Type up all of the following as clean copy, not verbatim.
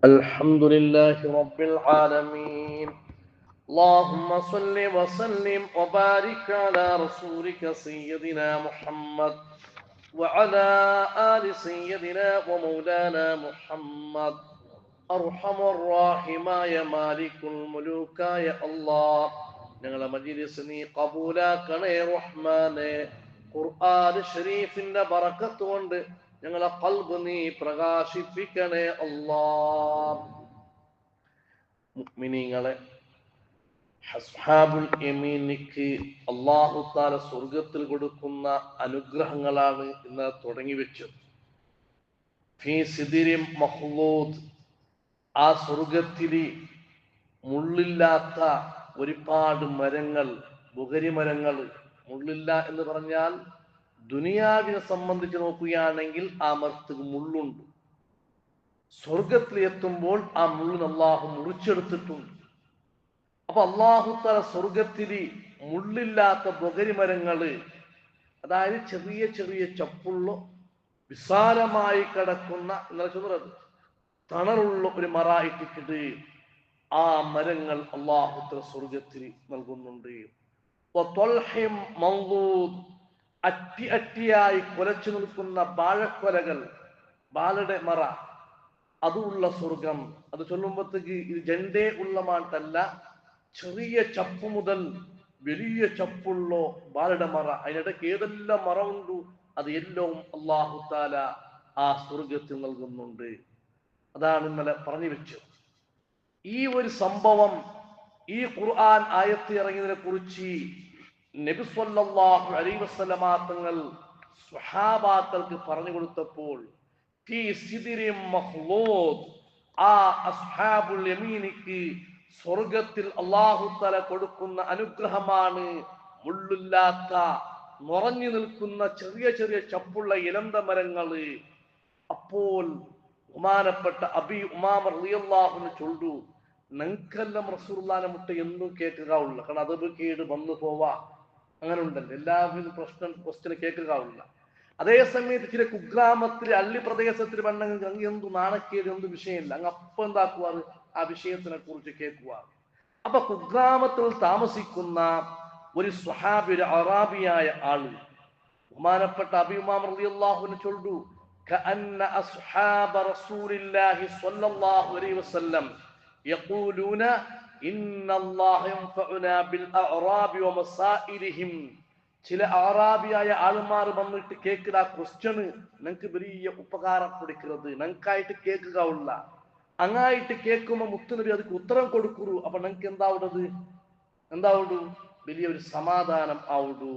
الحمد لله رب العالمين. اللهم صل وسلم وبارك على رسولك سيدنا محمد وعلى آل سيدنا ومولانا محمد. أرحم الراحماയ മാലിക്കുൽ മുലൂക്കായ അല്ലാഹ്, ഞങ്ങളെ മജ്‌ലിസ് നീ കബൂലാക്കണേ റഹ്മാനെ. ഖുർആൻ ഷരീഫിന്റെ ബറക്കത്ത് കൊണ്ട് ഞങ്ങളെ ഖൽബ് നീ പ്രകാശിപ്പിക്കണേ അല്ലാഹ്. മുഅ്മിനീങ്ങളെ, അസ്ഹാബുൽ യമീനിക്ക് അല്ലാഹു തആല സ്വർഗ്ഗത്തിൽ കൊടുക്കുന്ന അനുഗ്രഹങ്ങളാണ് ഇന്ന് തുടങ്ങി വെച്ചത്. ഫീ സിദ്രിൻ മഖ്ലൂദ്, ആ സ്വർഗത്തില് മുള്ളില്ലാത്ത ഒരുപാട് മരങ്ങൾ, ബുഗരി മരങ്ങൾ. മുള്ളില്ല എന്ന് പറഞ്ഞാൽ ദുനിയാവിനെ സംബന്ധിച്ച് നോക്കുകയാണെങ്കിൽ ആ മരത്തിന് മുള്ളുണ്ട്. സ്വർഗത്തിൽ എത്തുമ്പോൾ ആ മുള്ളിന് അള്ളാഹു മുറിച്ചെടുത്തിട്ടുണ്ട്. അപ്പൊ അള്ളാഹു തആല സ്വർഗത്തില് മുള്ളില്ലാത്ത ബുഗരി മരങ്ങള്, അതായത് ചെറിയ ചെറിയ ചപ്പുള്ള വിശാലമായി കിടക്കുന്ന, ഇന്നലെ ചൊന്നത് തണലുള്ള ഒരു മറായിട്ടിട്ട് ആ മരങ്ങൾ അള്ളാഹു തആല സ്വർഗത്തിൽ നൽകുന്നുണ്ട്. അറ്റി അറ്റിയായി കുലച്ചു നിൽക്കുന്ന ബാഴക്കൊലകൾ, ബാലയുടെ മറ, അതുള്ള സ്വർഗം. അത് ചൊല്ലുമ്പോഴത്തേക്ക് ഇത് ജണ്ടേ ഉള്ള മാട്ടല്ല, ചെറിയ ചപ്പ് മുതൽ വലിയ ചപ്പുള്ള ബാലയുടെ മറ, അതിനിടയ്ക്ക് ഏതെല്ലാം മറ ഉണ്ടു അത് എല്ലാം അള്ളാഹു തആല ആ സ്വർഗത്തിൽ നൽകുന്നുണ്ട്. അതാണ് ഇന്നലെ പറഞ്ഞു വെച്ചത്. ഈ ഒരു സംഭവം, ഈ ഖുർആൻ ആയത്ത് ഇറങ്ങിയതിനെ കുറിച്ച് നബി സല്ലല്ലാഹു അലൈഹി വസല്ലമ തങ്ങൾ സ്വഹാബാക്കൾക്ക് പറഞ്ഞു കൊടുത്തപ്പോൾ, ഫീ സിദ്രിൻ മഖ്ലൂദ്, ആ അസ്ഹാബുൽ യമീനിക്ക് സ്വർഗത്തിൽ അല്ലാഹു തആല കൊടുക്കുന്ന അനുഗ്രഹമാണ് മുള്ളില്ലാത്ത നിറഞ്ഞു നിൽക്കുന്ന ചെറിയ ചെറിയ ചപ്പുള്ള ഇലന്ത മരങ്ങള്. അപ്പോൾ ബഹുമാനപ്പെട്ട അബി ഉമാമ റളിയല്ലാഹു അൻഹു ചൊല്ലു, ഞങ്ങൾക്കെല്ലാം റസൂലുള്ളാഹിനെ മുട്ട എന്നും കേൾക്കുക ഉള്ള, കാരണം അത് കേട് വന്നു പോവാ, അങ്ങനെ ഉണ്ടല്ലോ, എല്ലാവരും ക്വസ്റ്റ്യൻ കേൾക്കുക ഉള്ള. അതേ സമയത്ത് ചില കുഗ്രാമത്തിൽ അള്ളി പ്രദേശത്തിൽ വന്നെങ്കിൽ അങ്ങ് എന്തു നാണക്കേട്, എന്ത് വിഷയമില്ല, അങ്ങ് അപ്പം എന്താക്കുവാറ് ആ വിഷയത്തിനെ കുറിച്ച് കേൾക്കുവാറ്. അപ്പൊ കുഗ്രാമത്തിൽ താമസിക്കുന്ന ഒരു സ്വഹാബി, ഒരു അറാബിയായ ആള്, ബഹുമാനപ്പെട്ട അബി ഉമാമ റളിയല്ലാഹു അൻഹു ചൊല്ലു, كأن أصحاب رسول الله صلى الله عليه وسلم يقولون إن الله ينفعنا بالأعراب ومسائلهم. ചില അറാബിയായ ആൾമാർ വന്നിട്ട് കേൾക്കുന്ന ആ ക്വസ്റ്റ്യന് ഞങ്ങൾക്ക് വലിയ ഉപകാരം കൊടുക്കുന്നത്, ഞങ്ങൾക്കായിട്ട് കേൾക്കുക ഉള്ള, അങ്ങായിട്ട് കേൾക്കുമ്പോ മുത്തുനബി അതിക്ക് ഉത്തരം കൊടുക്കൂ. അപ്പൊ ഞങ്ങൾക്ക് എന്താവുള്ളൂ, വലിയൊരു സമാധാനം ആവുള്ളൂ.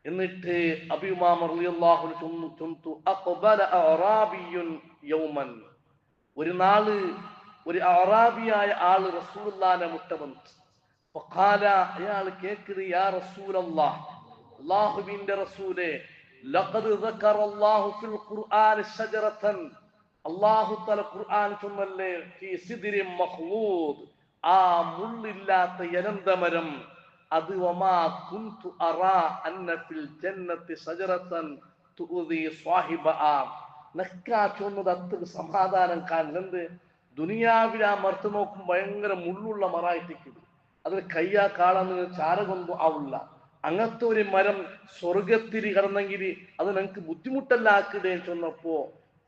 എന്നിട്ട് അബീ ഉമാമ റളിയല്ലാഹു അൻഹു ചൊന്നു, അഖബല അറാബിയുൻ യൗമൻ, ഒരു നാള് ഒരു അറാബിയായ ആള് റസൂലുള്ളാഹിനെ മുട്ട വന്നു. ഫഖാല, അയാൾ കേൾക്കുന്നത്, യാ റസൂലല്ലാഹ്, അല്ലാഹുവിന്റെ റസൂലേ, ലഖദ് ദക്കറല്ലാഹു ഫിൽ ഖുർആനി ശജറതൻ, അല്ലാഹു തആല ഖുർആൻ ചൊന്നല്ലേ, ഫീ സിദ്രിൻ മഖ്ലൂദ്, ആ മുള്ളില്ലാത്ത ഇലന്തമരം, അത് വമാ കുന്തു അറാ അന്ന ഫിൽ ജന്നത്തി ശജറതൻ തുഉദി സ്വാഹിബഹാ. നക്കാ ചൊന്നത് അത്ര സമാധാനം കാണുന്നത്, ദുനിയാവിൽ ആ മർത്ത് നോക്കും ഭയങ്കര മുള്ളുള്ള മറായിട്ടിരിക്കും, അതിന് കയ്യാ കാളന്ന് ചാരകൊണ്ടു ആവില്ല. അങ്ങനത്തെ ഒരു മരം സ്വർഗത്തിൽ കിടന്നെങ്കിൽ അത് ഞങ്ങൾക്ക് ബുദ്ധിമുട്ടല്ല ആക്കിടേ ചൊന്നപ്പോ,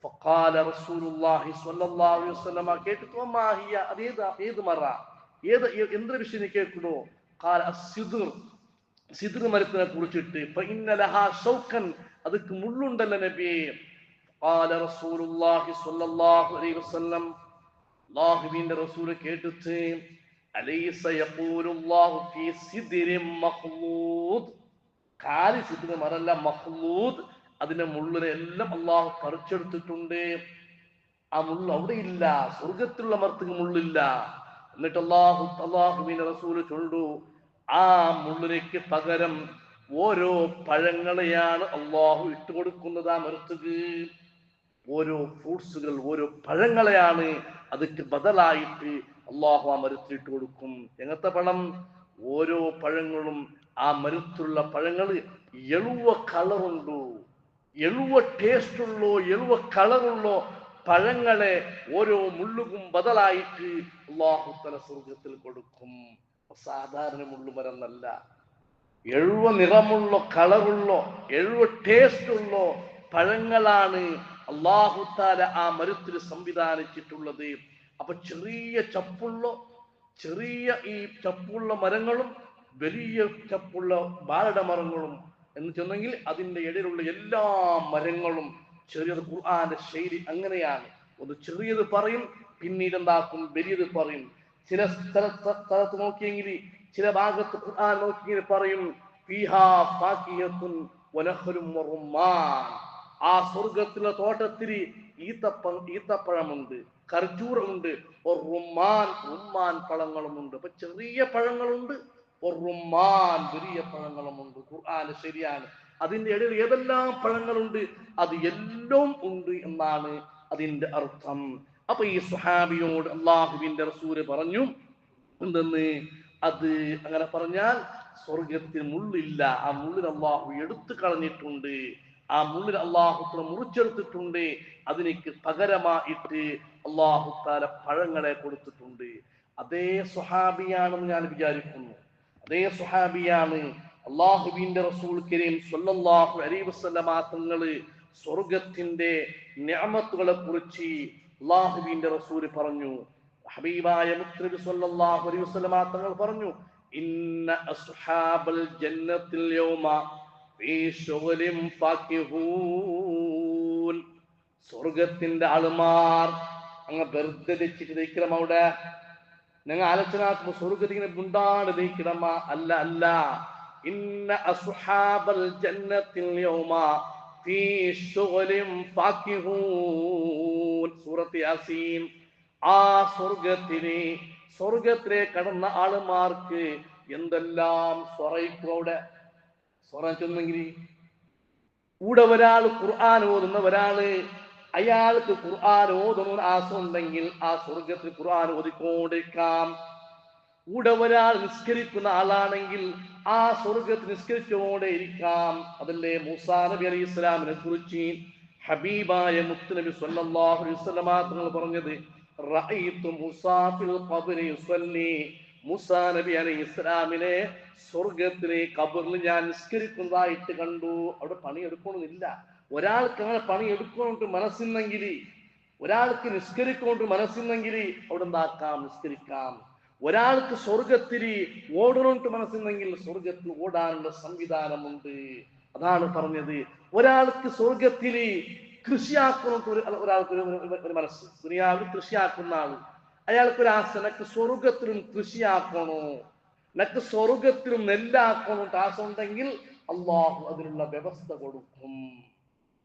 ഫഖാല റസൂലുള്ളാഹി സ്വല്ലല്ലാഹു അലൈഹി വസല്ലമ കേട്ടിട്ട്, വമാ ഹിയ, ഏത് മറ, എന്തൊരു വിഷയം കേൾക്കണോ? ഖാല അസ്സിദ്ർ, സിദ്ർ മരത്തിനെ കുറിച്ചിട്ട്, ഫഇന്ന ലഹാ ഷൗകൻ, അതിക്ക് മുള്ളുണ്ടല്ലോ നബിയേ. ഖാല റസൂലുള്ളാഹി സ്വല്ലല്ലാഹു അലൈഹി വസല്ലം, അല്ലാഹുവിന്റെ റസൂൽ കേട്ടിട്ട്, അലൈസ യഖൂലുല്ലാഹു ഫീ സിദ്രിൻ മഖ്ലൂദ്, ഖാലി സിദ്ർ മരല്ല, മഖ്ലൂദ്, അതിന്റെ മുള്ളിനെ എല്ലാം അള്ളാഹു പറിച്ചെടുത്തിട്ടുണ്ട്. ആ മുള്ള് അവിടെ ഇല്ല, സ്വർഗത്തിലുള്ള മരത്തിന് മുള്ളില്ല. എന്നിട്ട് അല്ലാഹുവിന്റെ റസൂൽ ചൊല്ലു, ആ മുള്ളിലേക്ക് പകരം ഓരോ പഴങ്ങളെയാണ് അള്ളാഹു ഇട്ട് കൊടുക്കുന്നത്. ആ മരത്തുക്ക് ഓരോ ഫ്രൂട്ട്സുകൾ, ഓരോ പഴങ്ങളെയാണ് അതിക്ക് ബദലായിട്ട് അള്ളാഹു ആ മരത്തിൽ ഇട്ട് കൊടുക്കും. എങ്ങനത്തെ പഴം? ഓരോ പഴങ്ങളും, ആ മരത്തിലുള്ള പഴങ്ങൾ എളുവ കളറുണ്ടോ, എളുവ ടേസ്റ്റ് ഉള്ളോ, എളുവ കളറുള്ളോ പഴങ്ങളെ ഓരോ മുള്ളുകും ബദലായിട്ട് അല്ലാഹു തആല സ്വർഗ്ഗത്തിൽ കൊടുക്കും. സാധാരണ മുള്ളുമരം എന്നല്ല, 70 നിറമുള്ള കളറുള്ള 70 ടേസ്റ്റ് ഉള്ള പഴങ്ങളാണ് അല്ലാഹു തആല ആ മരത്തിൽ സംവിധാനിച്ചിട്ടുള്ളത്. അപ്പൊ ചെറിയ ഈ ചപ്പുള്ള മരങ്ങളും വലിയ ചപ്പുള്ള ബാലട മരങ്ങളും എന്ന് ചെന്നെങ്കിൽ അതിന്റെ ഇടയിലുള്ള എല്ലാ മരങ്ങളും ചെറിയത്. ഖുർആന്റെ ശൈലി അങ്ങനെയാണ്. ഒന്ന് ചെറിയത് പറയും, പിന്നീട് എന്താക്കും, വലിയത് പറയും. ചില സ്ഥലത്ത് നോക്കിയെങ്കിൽ, ചില ഭാഗത്ത് ഖുർആൻ നോക്കിയെങ്കിൽ പറയും ഫീഹാ ഫാകിഹത്തുൻ വനഖ്ലുൻ വറുമ്മാൻ. ആ സ്വർഗത്തിലെ തോട്ടത്തിൽ ഈത്തപ്പഴമുണ്ട്, ഖർജൂറുണ്ട്, റുമ്മാൻ പഴങ്ങളുമുണ്ട്. അപ്പൊ ചെറിയ പഴങ്ങളുണ്ട്, റുമ്മാൻ വലിയ പഴങ്ങളുമുണ്ട്. ഖുർആൻ ശരിയാണ്. അതിന്റെ ഇടയിൽ ഏതെല്ലാം പഴങ്ങളുണ്ട് അത് എല്ലാം ഉണ്ട് എന്നാണ് അതിന്റെ അർത്ഥം. അപ്പൊ ഈ സ്വഹാബിയോട് അള്ളാഹുവിന്റെ റസൂല് പറഞ്ഞു എന്തെന്ന്, അത് അങ്ങനെ പറഞ്ഞാൽ സ്വർഗത്തിൽ മുള്ളില്ല, ആ മുള്ളിന് അള്ളാഹു എടുത്തു കളഞ്ഞിട്ടുണ്ട്, ആ മുള്ളിന് അള്ളാഹു മുറിച്ചെടുത്തിട്ടുണ്ട്, അതിനേക്ക് പകരമായിട്ട് അള്ളാഹു താല പഴങ്ങളെ കൊടുത്തിട്ടുണ്ട്. അതേ സ്വഹാബിയാണെന്ന് ഞാൻ വിചാരിക്കുന്നു. അതേ സ്വഹാബിയാണ് അള്ളാഹുവിന്റെ റസൂൽ കരീം സ്വല്ലല്ലാഹു അലൈഹി വസല്ലമ തങ്ങള് സ്വർഗത്തിന്റെ നിഅമത്തുകളെ കുറിച്ച് അള്ളാഹുവിന്റെ റസൂൽ പറഞ്ഞു. ഹബീബായ മുത്തനബി സ്വല്ലല്ലാഹു അലൈഹി വസല്ലമ തങ്ങൾ പറഞ്ഞു, ഇന്ന അസ്ഹാബൽ ജന്നത്തിൽ യൗമ ഫീ ശുഗ്ലിൻ ഫാകിഹൂൻ. സ്വർഗത്തിന്റെ ആളുമാർ അങ്ങ് വെറുതെ വെച്ചിട്ട് അവിടെ നിങ്ങൾ ആലോചനാത്മ സ്വർഗത്തിങ്ങനെ മുണ്ടാണ്ട് നീക്കിടമ്മ അല്ല. ഇന്ന അസ്ഹാബൽ ജന്നത്തിൽ യൗമ ഫീ ശുഗ്ലിൻ ഫാകിഹൂൻ. സൂറത്ത് യാസീൻ. ആ സ്വർഗത്തിലെ കടന്ന ആളുമാർക്ക് എന്തെല്ലാം സ്വറയിക്കൂടെ ചെന്നെങ്കിൽ കൂടെ ഒരാൾ ഖുർആൻ ഓതുന്ന ഒരാള്, അയാൾക്ക് ഖുർആൻ ഓതുന്ന ആശ ഉണ്ടെങ്കിൽ ആ സ്വർഗത്തിൽ ഖുർആൻ ഓതിക്കൊണ്ടിരിക്കാം. കൂടെ ഒരാൾ നിസ്കരിക്കുന്ന ആളാണെങ്കിൽ ആ സ്വർഗത്തിൽ നിസ്കരിച്ചുകൊണ്ടേ ഇരിക്കാം. അതല്ലേ മൂസാ നബി അലൈഹി ഇസ്ലാമിനെ കുറിച്ച് ഹബീബായ മുത്തുനബി സ്വല്ലല്ലാഹു അലൈഹി വസല്ലമ തങ്ങൾ പറഞ്ഞത്, റഅയ്തു മൂസാ ഫിൽ ഖബ്രി യുസല്ലി. മൂസാ നബി അലൈഹി ഇസ്ലാമിനെ സ്വർഗത്തിലെ ഖബറിൽ ഞാൻ നിസ്കരിക്കുന്നതായിട്ട് കണ്ടു. അവിടെ പണിയെടുക്കണമെന്നില്ല. ഒരാൾക്ക് അങ്ങനെ പണിയെടുക്കൊണ്ട് മനസ്സിന്നെങ്കിൽ, ഒരാൾക്ക് നിസ്കരിക്കൊണ്ട് മനസ്സിന്നെങ്കിൽ അവിടെ എന്താക്കാം, നിസ്കരിക്കാം. ഒരാൾക്ക് സ്വർഗത്തിൽ ഓടണോട്ട് മനസ്സിന്നെങ്കിൽ സ്വർഗത്തിൽ ഓടാനുള്ള സംവിധാനമുണ്ട്. അതാണ് പറഞ്ഞത്. ഒരാൾക്ക് സ്വർഗത്തിൽ കൃഷിയാക്കണോട്ട് ഒരാൾക്ക് ഒരു മനസ്സ്, ദുനിയാവിൽ കൃഷിയാക്കുന്ന ആള്, അയാൾക്കൊരു ആശ, എനിക്ക് സ്വർഗത്തിലും കൃഷിയാക്കണോ, എനിക്ക് സ്വർഗത്തിലും നെല്ലാക്കണോട്ട് ആശ ഉണ്ടെങ്കിൽ അള്ളാഹു അതിനുള്ള വ്യവസ്ഥ കൊടുക്കും.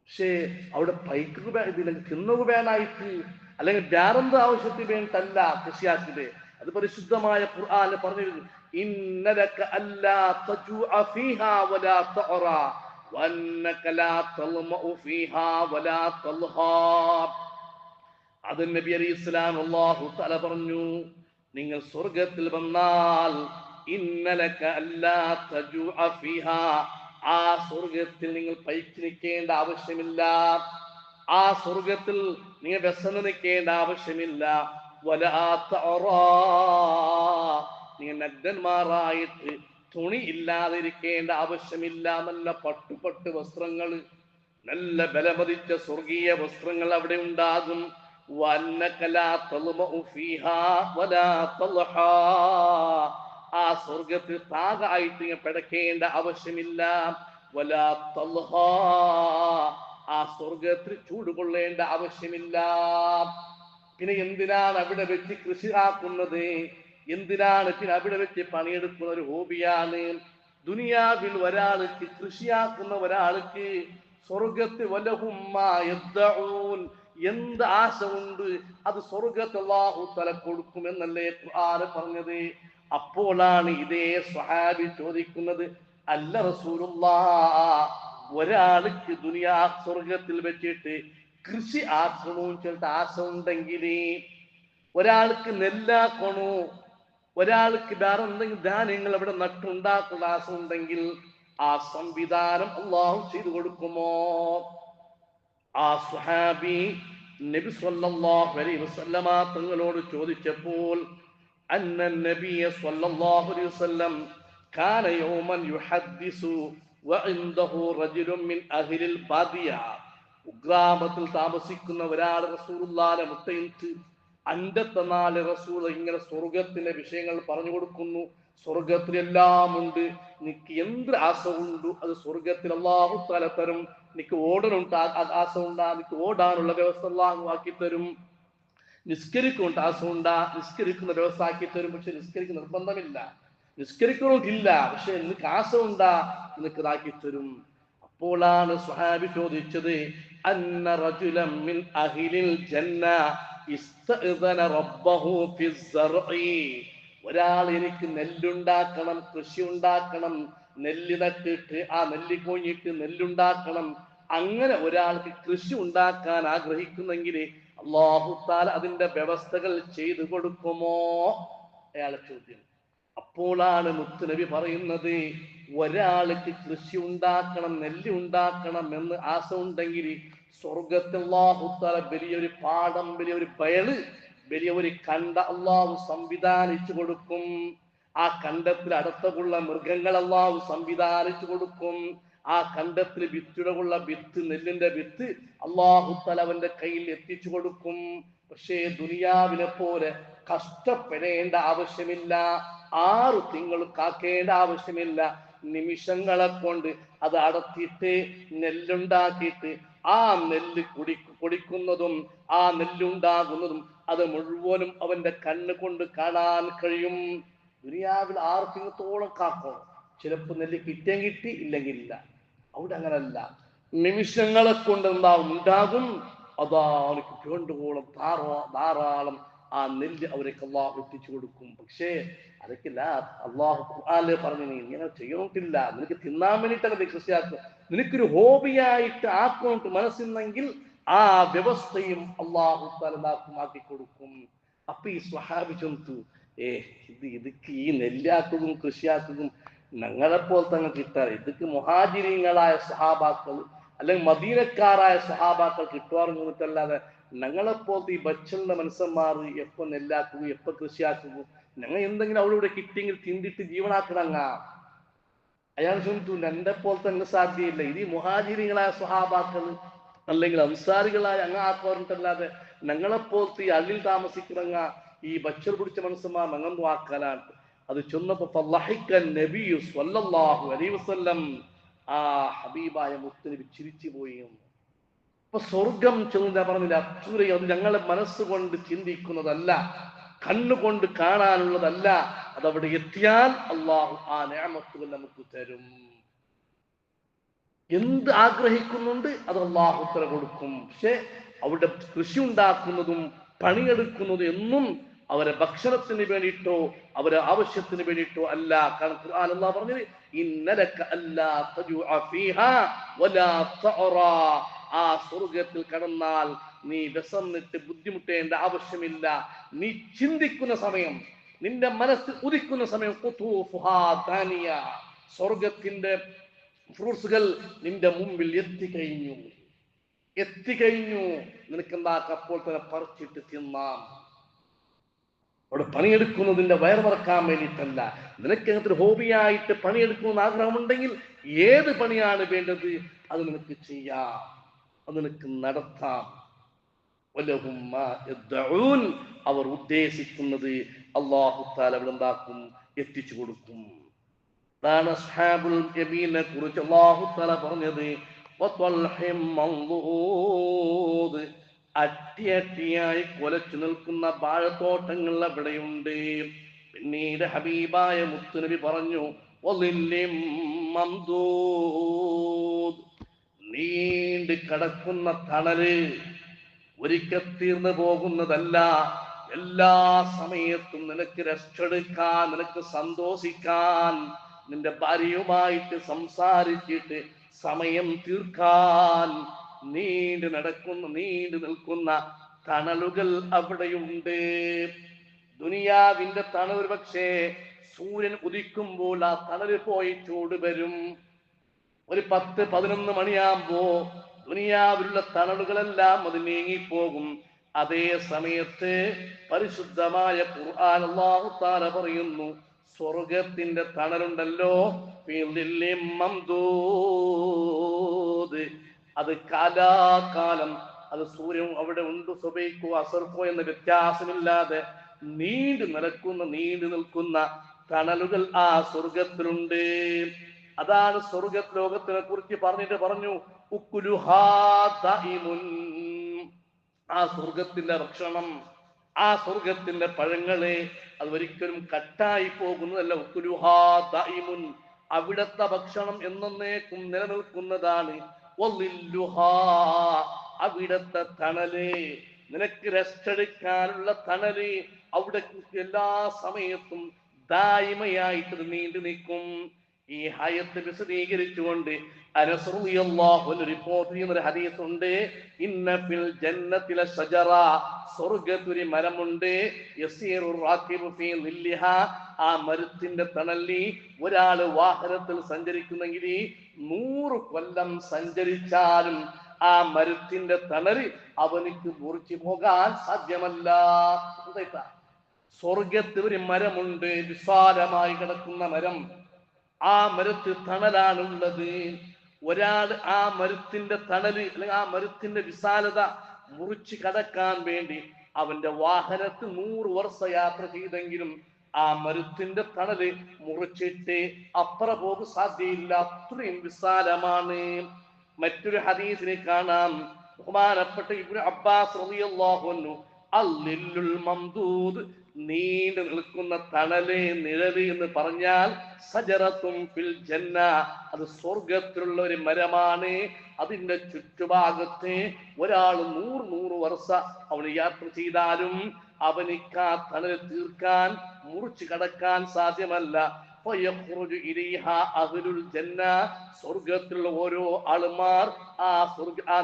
പക്ഷേ അവിടെ പൈക്ക് ഇതില്ലെങ്കിൽ തിന്നത് വേണായിട്ട് അല്ലെങ്കിൽ വേറെന്ത് ആവശ്യത്തിന് വേണ്ടിട്ടല്ല കൃഷിയാക്കിയത്. അത് പരിശുദ്ധമായ ഖുർആനിൽ പറഞ്ഞിരുന്നു, ഇന്നലക അല്ലാ തജൂഅ ഫീഹാ വലാ തഅറ വഅന്നക ലാ തൽമഉ ഫീഹാ വലാ തൽഹാ. അത് നബി അലൈഹിസ്സലാം അല്ലാഹു തആല പറഞ്ഞു, നിങ്ങൾ സ്വർഗ്ഗത്തിൽ വന്നാൽ ഇന്നലക അല്ലാ തജൂഅ ഫീഹാ, ആ സ്വർഗത്തിൽ നിങ്ങൾ പൈക്ക് നിൽക്കേണ്ട ആവശ്യമില്ല, ആ സ്വർഗത്തിൽ നിങ്ങൾ വ്യസന നിൽക്കേണ്ട ആവശ്യമില്ല. വലാ തഅറാ, നിങ്ങൾ നഗ്നന്മാരായിട്ട് തുണി ഇല്ലാതിരിക്കേണ്ട ആവശ്യമില്ല. നല്ല പട്ടു വസ്ത്രങ്ങൾ, നല്ല ബലമതിച്ച സ്വർഗീയ വസ്ത്രങ്ങൾ അവിടെ ഉണ്ടാകും. വഅന്നക ലാ തൽമഉ ഫീഹാ വലാ തൽഹാ, ആ സ്വർഗത്തിൽ താകായിട്ട് നിങ്ങൾ പിടക്കേണ്ട ആവശ്യമില്ല. വലാ തൽഹാ, ആ സ്വർഗത്തിൽ ചൂട് കൊള്ളേണ്ട ആവശ്യമില്ല. പിന്നെ എന്തിനാണ് അവിടെ വെച്ച് കൃഷി ആക്കുന്നത്? എന്തിനാണ് പിന്നെ അവിടെ വെച്ച് പണിയെടുക്കുന്ന ഒരു ഹോബിയാണ്. ദുനിയാവിൽ ഒരാൾക്ക് കൃഷിയാക്കുന്ന ഒരാൾക്ക് സ്വർഗത്തിൽ വലഹും മാ യദ്ദഊൻ, എന്ത് ആശ ഉണ്ട് അത് സ്വർഗത്തിൽ അല്ലാഹു തആല കൊടുക്കുമെന്നല്ലേ ഖുർആൻ പറഞ്ഞത്. അപ്പോഴാണ് ഇതേ സ്വഹാബി ചോദിക്കുന്നത്, അല്ല റസൂലുള്ളാഹ്, ഒരാൾക്ക് ദുനിയാ സ്വർഗത്തിൽ വെച്ചിട്ട് കൃഷി ആക്കണമെന്ന് ചിലട്ട് ആശ ഉണ്ടെങ്കിൽ, ഒരാൾക്ക് നെല്ലാക്കണോ, ഒരാൾക്ക് വേറെ എന്തെങ്കിലും ധാന്യങ്ങൾ അവിടെ നട്ടുണ്ടാക്കുന്ന ആശ ഉണ്ടെങ്കിൽ ആ സംവിധാനം അള്ളാഹു ചെയ്തു കൊടുക്കുമോ? ആ സ്വഹാബി നബി സ്വല്ലല്ലാഹു അലൈഹി വസല്ലമ തങ്ങളോട് ചോദിച്ചപ്പോൾ അന്ന നബിയ സ്വല്ലല്ലാഹു അലൈഹി വസല്ലം കാന യൗമൻ യുഹദ്ദിസു വഇൻദഹു റജുലുൻ മിൻ അഹ്ലിൽ ബാദിയ. ഉഗ്രാമത്തിൽ താമസിക്കുന്ന ഒരാൾ റസൂലുള്ളാഹിനെ മുത്തയിച്ച് അൻപത്തെ നാല് റസൂൽ ഇങ്ങനെ സ്വർഗത്തിന്റെ വിഷയങ്ങൾ പറഞ്ഞു കൊടുക്കുന്നു. സ്വർഗത്തിലെല്ലാം ഉണ്ട്, നിനക്ക് എന്ത് ആശമുണ്ടു അത് സ്വർഗത്തിൽ അല്ലാഹു തആല തരും. നിനക്ക് ഓടാനുണ്ട് ആശമുണ്ടാ, നിനക്ക് ഓടാനുള്ള വ്യവസ്ഥ അല്ലാഹു ആക്കി തരും. നിസ്കരിക്കുന്നുണ്ട് ആശമുണ്ടാ, നിസ്കരിക്കുന്ന വ്യവസ്ഥ ആക്കി തരും. പക്ഷെ നിസ്കരിക്കുന്ന നിർബന്ധമില്ല, നിസ്കരിക്കണമെന്നില്ല, പക്ഷെ നിനക്ക് ആശമുണ്ടാ നിനക്ക് ഇതാക്കി തരും. അപ്പോഴാണ് സ്വഹാബി ചോദിച്ചത്, അന്ന റജുലൻ മിൻ അഹ്ലിൽ ജന്ന ഇസ്തഅദന റബ്ബഹു ഫിസ്സർഇ. ഒരാൾ എനിക്ക് നെല്ലുണ്ടാക്കണം, കൃഷി ഉണ്ടാക്കണം, നെല്ല് നട്ടിട്ട് ആ നെല്ല് കൊഞ്ഞിട്ട് നെല്ലുണ്ടാക്കണം, അങ്ങനെ ഒരാൾക്ക് കൃഷി ഉണ്ടാക്കാൻ ആഗ്രഹിക്കുന്നെങ്കിൽ അല്ലാഹു തആല അതിന്റെ വ്യവസ്ഥകൾ ചെയ്തു കൊടുക്കുമോ? അയാളെ ചോദ്യം. അപ്പോഴാണ് മുത്തുനബി പറയുന്നത്, ഒരാൾക്ക് കൃഷി ഉണ്ടാക്കണം, നെല്ല് ഉണ്ടാക്കണം എന്ന് ആശ ഉണ്ടെങ്കിൽ സ്വർഗത്തിൽ അല്ലാഹു തആല വലിയൊരു പാടം, വലിയൊരു വയല്, വലിയ ഒരു കണ്ട അല്ലാഹു സംവിധാനിച്ചു കൊടുക്കും. ആ കണ്ടത്തിൽ അടുത്തുള്ള മൃഗങ്ങൾ അല്ലാഹു സംവിധാനിച്ചു കൊടുക്കും. ആ കണ്ടത്തിൽ വിത്തുകളുള്ള വിത്ത്, നെല്ലിന്റെ വിത്ത് അല്ലാഹു തആല അവന്റെ കയ്യിൽ എത്തിച്ചു കൊടുക്കും. പക്ഷേ ദുനിയാവിനെ പോലെ കഷ്ടപ്പെടേണ്ട ആവശ്യമില്ല, 6 തിങ്കൾ കാക്കേണ്ട ആവശ്യമില്ല. നിമിഷങ്ങളെ കൊണ്ട് അത് അടത്തിയിട്ട് നെല്ലുണ്ടാക്കിയിട്ട് ആ നെല്ല് പൊടിക്കുന്നതും ആ നെല്ലുണ്ടാകുന്നതും അത് മുഴുവനും അവന്റെ കണ്ണ് കൊണ്ട് കാണാൻ കഴിയും. ദുനിയാവിൽ 6 തിങ്ങത്തോളം കാക്കണം. ചിലപ്പോൾ നെല്ല് കിട്ടിയാൻ കിട്ടി, ഇല്ലെങ്കിൽ ഇല്ല. അവിടെ അങ്ങനല്ല, നിമിഷങ്ങളെ കൊണ്ട് ഉണ്ടാകും. അതാ അവർക്ക് വേണ്ടുവോളം ധാരാളം ആ നെല്ല് അവർക്ക് അള്ളാഹു എത്തിച്ചു കൊടുക്കും. പക്ഷേ അതൊക്കെ അള്ളാഹു ഖുർആനിൽ പറഞ്ഞു, നീ ഇങ്ങനെ ചെയ്യണമെന്നില്ല, നിനക്ക് തിന്നാൻ വേണ്ടിയിട്ടല്ല നീ കൃഷിയാക്കുക, നിനക്കൊരു ഹോബിയായിട്ട് ആക്കണമെന്ന് മനസ്സിന്നെങ്കിൽ ആ വ്യവസ്ഥയും അള്ളാഹു ആക്കി കൊടുക്കും. അപ്പൊ ഈ സ്വഹാബി ചൊന്തു, ഇതൊക്കെ ഈ നെല്ലാക്കുകയും കൃഷിയാക്കുകയും ഞങ്ങളെപ്പോലെ തന്നെ കിട്ടാറ്, ഇതൊക്കെ മുഹാജിരീങ്ങളായ സഹാബാക്കൾ അല്ലെങ്കിൽ മദീനക്കാരായ സഹാബാക്കൾ കിട്ടുവാറിഞ്ഞിട്ടല്ലാതെ ഞങ്ങളെപ്പോലത്തെ ഈ ബച്ചലിന്റെ മനുഷ്യന്മാർ എപ്പോ നെല്ലാക്കുകയും എപ്പോ കൃഷിയാക്കുകയും ഞങ്ങൾ എന്തെങ്കിലും അവിടെ ഇവിടെ കിട്ടിയെങ്കിൽ തിന്നിട്ട് ജീവനാക്കണങ്ങ. അയാൾ ചോദിച്ചു, എന്റെ പോലത്തെ അങ്ങ് സാധ്യയില്ല, ഇത് ഈ മുഹാജിരികളായ സ്വഹാബാക്കൾ അല്ലെങ്കിൽ അൻസാരികളായ അങ്ങ് ആക്കുവാറിട്ടല്ലാതെ ഞങ്ങളെപ്പോലത്തെ ഈ അള്ളിൽ താമസിക്കുന്നങ്ങ ഈ ബച്ചൽ പിടിച്ച മനുഷ്യന്മാർ ഞങ്ങൊന്നും ആക്കാനാണ്. അത് ചെന്നപ്പോ നബിയു സ്വല്ലല്ലാഹു അലൈഹി വസല്ലം, ആ ഹബീബായ മുത്തുനബി ചിരിച്ചു പോയി. അപ്പൊ സ്വർഗം ചെന്ന പറഞ്ഞില്ല, അത് ഞങ്ങളെ മനസ്സുകൊണ്ട് ചിന്തിക്കുന്നതല്ല, കണ്ണുകൊണ്ട് കാണാനുള്ളതല്ല. അതവിടെ എത്തിയാൽ അള്ളാഹു ആ നിഅമത്തുകൾ നമുക്ക് തരും. എന്ത് ആഗ്രഹിക്കുന്നുണ്ട് അത് അള്ളാഹു തആല കൊടുക്കും. പക്ഷെ അവിടെ കൃഷി ഉണ്ടാക്കുന്നതും പണിയെടുക്കുന്നതും എന്നും അവരെ ഭക്ഷണത്തിന് വേണ്ടിയിട്ടോ അവരെ ആവശ്യത്തിന് വേണ്ടിയിട്ടോ അല്ല. കാരണം ഖുർആൻ അല്ലാഹു പറഞ്ഞത്, ഇന്നലക അല്ലാ തജുഅ ഫീഹാ വലാ തഅറാ. ആ സ്വർഗ്ഗത്തിൽ കടന്നാൽ നീ വിശന്നിട്ട് ബുദ്ധിമുട്ടേണ്ട ആവശ്യമില്ല. നീ ചിന്തിക്കുന്ന സമയം, നിന്റെ മനസ്സ് ഉദിക്കുന്ന സമയം, ഖുതൂഫുഹാ ദാനിയ, സ്വർഗ്ഗത്തിന്റെ ഫ്രൂട്ട്സുകൾ നിന്റെ മുമ്പിൽ എത്തിക്കഴിഞ്ഞു. നിനക്കെന്താക്ക അപ്പോൾ തന്നെ പറിച്ചിട്ട് തിന്നാം. അവിടെ പണിയെടുക്കുന്നതിന്റെ വയർ നിറക്കാൻ വേണ്ടിയിട്ടല്ല, നിനക്ക് അങ്ങനത്തെ ഒരു ഹോബിയായിട്ട് പണിയെടുക്കണമെന്ന് ആഗ്രഹമുണ്ടെങ്കിൽ ഏത് പണിയാണ് വേണ്ടത് അത് നിനക്ക് ചെയ്യാം, അത് നിനക്ക് നടത്താം. അവർ ഉദ്ദേശിക്കുന്നത് അല്ലാഹു തആല എന്താക്കും, എത്തിച്ചു കൊടുക്കും. അതാണ് അസ്ഹാബുൽ യമീനെ കുറിച്ച് അല്ലാഹു തആല പറഞ്ഞത്, അട്ടിയട്ടിയായി കൊലച്ചു നിൽക്കുന്ന വാഴത്തോട്ടങ്ങൾ അവിടെയുണ്ട്. പിന്നീട് ഹബീബായ മുത്തുനബി പറഞ്ഞു, നീണ്ട് കിടക്കുന്ന തണല്, ഒരിക്കൽ തീർന്നു പോകുന്നതല്ല. എല്ലാ സമയത്തും നിനക്ക് റെസ്റ്റ് എടുക്കാൻ, നിനക്ക് സന്തോഷിക്കാൻ, നിന്റെ ഭാര്യയുമായിട്ട് സംസാരിച്ചിട്ട് സമയം തീർക്കാൻ നീണ്ടു നിൽക്കുന്ന തണലുകൾ അവിടെയുണ്ട്. ദുനിയാവിന്റെ തണൽ പക്ഷേ സൂര്യൻ ഉദിക്കുമ്പോൾ ആ തണല് പോയി ചൂട് വരും. ഒരു 10-11 മണിയാകുമ്പോ ദുനിയാവിലുള്ള തണലുകളെല്ലാം അത് നീങ്ങിപ്പോകും. അതേ സമയത്ത് പരിശുദ്ധമായ ഖുർആൻ അല്ലാഹു തആല പറയുന്നു, സ്വർഗത്തിന്റെ തണലുണ്ടല്ലോ, അത് കാലാകാലം, അത് സൂര്യൻ അവിടെ ഉണ്ട്, സുബൈക്കോ അസർക്കോ എന്ന വ്യത്യാസമില്ലാതെ നീണ്ടു നിൽക്കുന്ന തണലുകൾ ആ സ്വർഗത്തിലുണ്ട്. അതാണ് സ്വർഗ ലോകത്തിനെ കുറിച്ച് പറഞ്ഞു, ഉക്കുലുഹാ ദായിമുൻ. ആ സ്വർഗത്തിന്റെ ഭക്ഷണം, ആ സ്വർഗത്തിന്റെ പഴങ്ങളെ അത് ഒരിക്കലും കട്ടായി പോകുന്നതല്ല. ഉക്കുലുഹാ ദായിമുൻ, അവിടത്തെ ഭക്ഷണം എന്നേക്കും നിലനിൽക്കുന്നതാണ്. അവിടത്തെ തണല്, നിനക്ക് റെസ്റ്റ് എടുക്കാനുള്ള തണല് അവിടെ എല്ലാ സമയത്തും ദായിമയായിട്ട് നീണ്ടു നിൽക്കും. ഈ ഹയത്ത് വിശദീകരിച്ചുകൊണ്ട് അനസ് റളിയല്ലാഹു അൻഹു റിപ്പോർട്ട് ചെയ്യുന്ന ഒരു ഹദീസ് ഉണ്ട്. ഇന്ന ഫിൽ ജന്നത്തിൽ ശജറ, സ്വർഗ്ഗത്തിൽ മരമുണ്ട്, യസീറു റാകിബു ഫീ നില്ലിഹാ, ആ മരത്തിന്റെ തണലിൽ ഒരാള് വാഹനത്തിൽ സഞ്ചരിക്കുന്നെങ്കിൽ 100 കൊല്ലം സഞ്ചരിച്ചാലും ആ മരത്തിന്റെ തണല് അവനിക്ക് മുറിച്ചു പോകാൻ സാധ്യമല്ല. സ്വർഗത്തിൽ ഒരു മരമുണ്ട്, വിശാലമായി കിടക്കുന്ന മരം. ആ മരത്തിൽ തണലാണ് ഉള്ളത്. ഒരാൾ ആ മരത്തിന്റെ തണല് അല്ലെങ്കിൽ ആ മരത്തിന്റെ വിശാലത മുറിച്ച് കടക്കാൻ വേണ്ടി അവന്റെ വാഹനത്തിൽ 100 വർഷ യാത്ര ചെയ്തെങ്കിലും ആ മരത്തിന്റെ തണല് മുറിച്ചിട്ട് അപ്പുറം പോകും സാധ്യയില്ല, അത്രയും വിശാലമാണ്. മറ്റൊരു ഹദീസിനെ കാണാം, ബഹുമാനപ്പെട്ട ഇബ്നു അബ്ബാസ് റളിയല്ലാഹു അൻഹു, അൽലില്ലുൽ മംദൂദ്, നീണ്ടു നിൽക്കുന്ന തണല്, നിഴല് എന്ന് പറഞ്ഞാൽ സജറത്തും ഫിൽ ജന്ന, അത് സ്വർഗത്തിലുള്ള ഒരു മരമാണ്. അതിന്റെ ചുറ്റുഭാഗത്ത് ഒരാൾ 100 വർഷം അവന് യാത്ര ചെയ്താലും അവനിക്ക് ആ തണല് തീർക്കാൻ, മുറിച്ചു കടക്കാൻ സാധ്യമല്ല. സ്വർഗത്തിലുള്ള ഓരോ ആളുമാർ ആ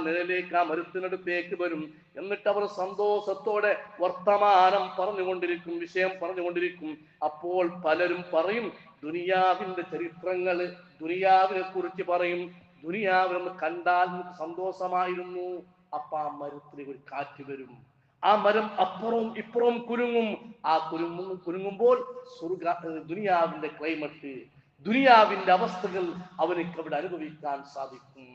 നിഴലേക്ക്, ആ മരത്തിനടുത്തേക്ക് വരും. എന്നിട്ട് അവർ സന്തോഷത്തോടെ വർത്തമാനം പറഞ്ഞുകൊണ്ടിരിക്കും, വിഷയം പറഞ്ഞുകൊണ്ടിരിക്കും. അപ്പോൾ പലരും പറയും, ദുനിയാവിന്റെ ചരിത്രങ്ങള്, ദുനിയാവിനെ കുറിച്ച് പറയും. ദുനിയാവിനൊന്ന് കണ്ടാൽ നമുക്ക് സന്തോഷമായിരുന്നു. അപ്പൊ ആ മരത്തിൽ ഒരു കാറ്റ് വരും, ആ മരം അപ്പുറവും ഇപ്പുറവും കുലുങ്ങും. ആ കുലുങ്ങുമ്പോൾ ദുനിയാവിന്റെ ക്ലൈമറ്റ്, ദുനിയാവിന്റെ അവസ്ഥകൾ അവനിക്ക് അവിടെ അനുഭവിക്കാൻ സാധിക്കും.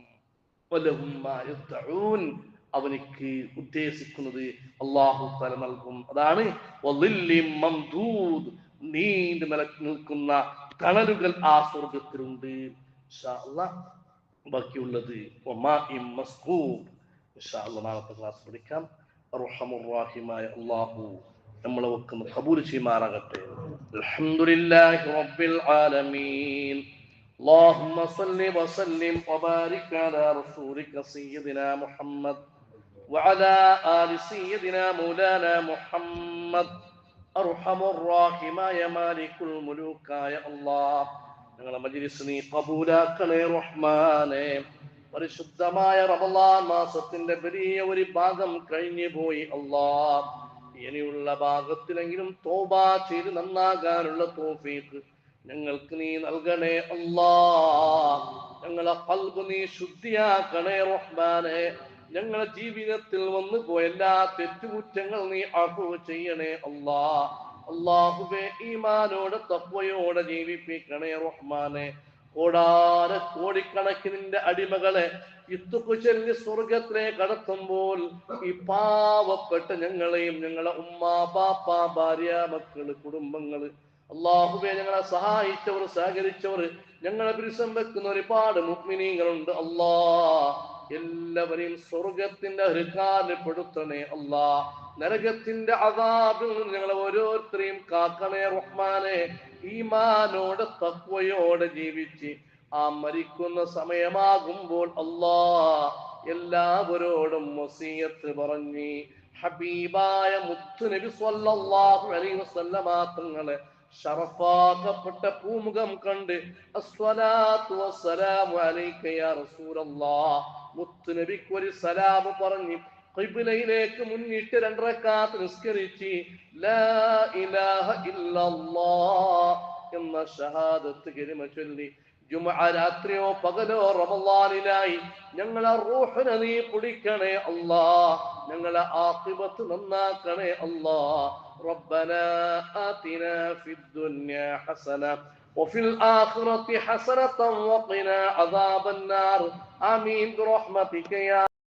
അവനിക്ക് ഉദ്ദേശിക്കുന്നത് അല്ലാഹു തആല നൽകും. അതാണ് നീണ്ടു നിൽക്കുന്ന തണലുകൾ ആ സ്വർഗത്തിലുണ്ട്. ഇൻഷാ അല്ലാഹ് ബാക്കിയുള്ളത് നാളത്തെ ക്ലാസ് പഠിക്കാം. അർഹമുർ-റഹീമായ അല്ലാഹു നമ്മളെ ഒക്കെ ഖബൂൽ ചെയ്യുമാറാകട്ടെ. അൽഹംദുലില്ലാഹി റബ്ബിൽ ആലമീൻ. اللهم صل وسلم وبارك على رسولك سيدنا محمد وعلى آل سيدنا مولانا محمد. أرحم الراحمين مالك الملوك يا الله, ഞങ്ങളുടെ മജ്‌ലിസ് നീ ഖബൂലാക്കണേ റഹ്മാനേ. പരിശുദ്ധമായ റമളാൻ മാസത്തിന്റെ വലിയ ഒരു ഭാഗം കഴിഞ്ഞു പോയി അല്ലാഹ്. ഇനിയുള്ള ഭാഗത്തിലെങ്കിലും തൗബ ചെയ്ത് നന്നാകാനുള്ള തൗഫീഖ് ഞങ്ങൾക്ക് നീ നൽകണേ അല്ലാഹ്. ഞങ്ങളെ ഖൽബ് നീ ശുദ്ധിയാക്കണേ റഹ്മാനേ. ഞങ്ങളുടെ ജീവിതത്തിൽ വന്നു പോയ എല്ലാ തെറ്റുകുറ്റങ്ങൾ നീ അഫ്വ് ചെയ്യണേ അല്ലാഹ്. അല്ലാഹുവേ, ഈമാനോടെ തഖ്വയോടെ ജീവിപ്പിക്കണേ റഹ്മാനേ. കോടിക്കണക്കിന്റെ അടിമകളെ ചൊല്ലി സ്വർഗത്തിലേക്ക് കടത്തുമ്പോൾ ഈ പാവപ്പെട്ട ഞങ്ങളെയും ഞങ്ങളെ ഉമ്മ ബാപ്പ ഭാര്യ മക്കള് കുടുംബങ്ങള് അല്ലാഹുവേ, ഞങ്ങളെ സഹായിച്ചവർ സഹകരിച്ചവർ ഞങ്ങളെ പിരിസം വെക്കുന്ന ഒരുപാട് മുഅ്മിനീങ്ങളുണ്ട് അല്ലാഹ്. എല്ലാവരെയും സ്വർഗത്തിന്റെ അഹ്കാരിൽ പെടുത്തണേ അല്ലാഹ്. നരകത്തിന്റെ അദാബിൽ നിന്ന് ഞങ്ങളെ ഓരോരുത്തരെയും കാക്കണേ റഹ്മാനേ. ഈമാനോടെ തഖ്വയോടെ ജീവിച്ച് ആ മരിക്കുന്ന സമയമാകുമ്പോൾ അല്ലാഹ് എല്ലാവരോടും വസിയത്ത് പറഞ്ഞ് ഹബീബായ മുത്ത് നബി സ്വല്ലല്ലാഹു അലൈഹി വസല്ലമ തങ്ങളെ ശറഫാക്കപ്പെട്ട പൂമുഖം കണ്ട് അസ്സലാത്തു വസ്സലാമു അലൈക യാ റസൂലല്ലാഹ്, മുത്ത് നബിക്ക് ഒരു സലാം പറഞ്ഞ് ഖിബ്ലയിലേക്ക് മുന്നിട്ട് 2 റക്അത്ത് നിസ്കരിച്ച് ലാ ഇലാഹ ഇല്ലല്ലാഹ് എന്ന ഷഹാദത്ത് കലിമ ചൊല്ലി ജുമുഅ രാത്രിയോ പകലോ റമളാനിലായി ഞങ്ങളെ റൂഹിനെ നീ പിടിക്കണേ അല്ലാ, ഞങ്ങളെ ആഖിബത്ത് നന്നാക്കണേ അല്ലാ. റബ്ബനാ ആതിനാ ഫിദ്ദുനിയാ ഹസന വഫിൽ ആഖിറതി ഹസനതൻ വഖിനാ അദാബന്നാർ. ആമീൻ ബിറഹ്മതിക യാ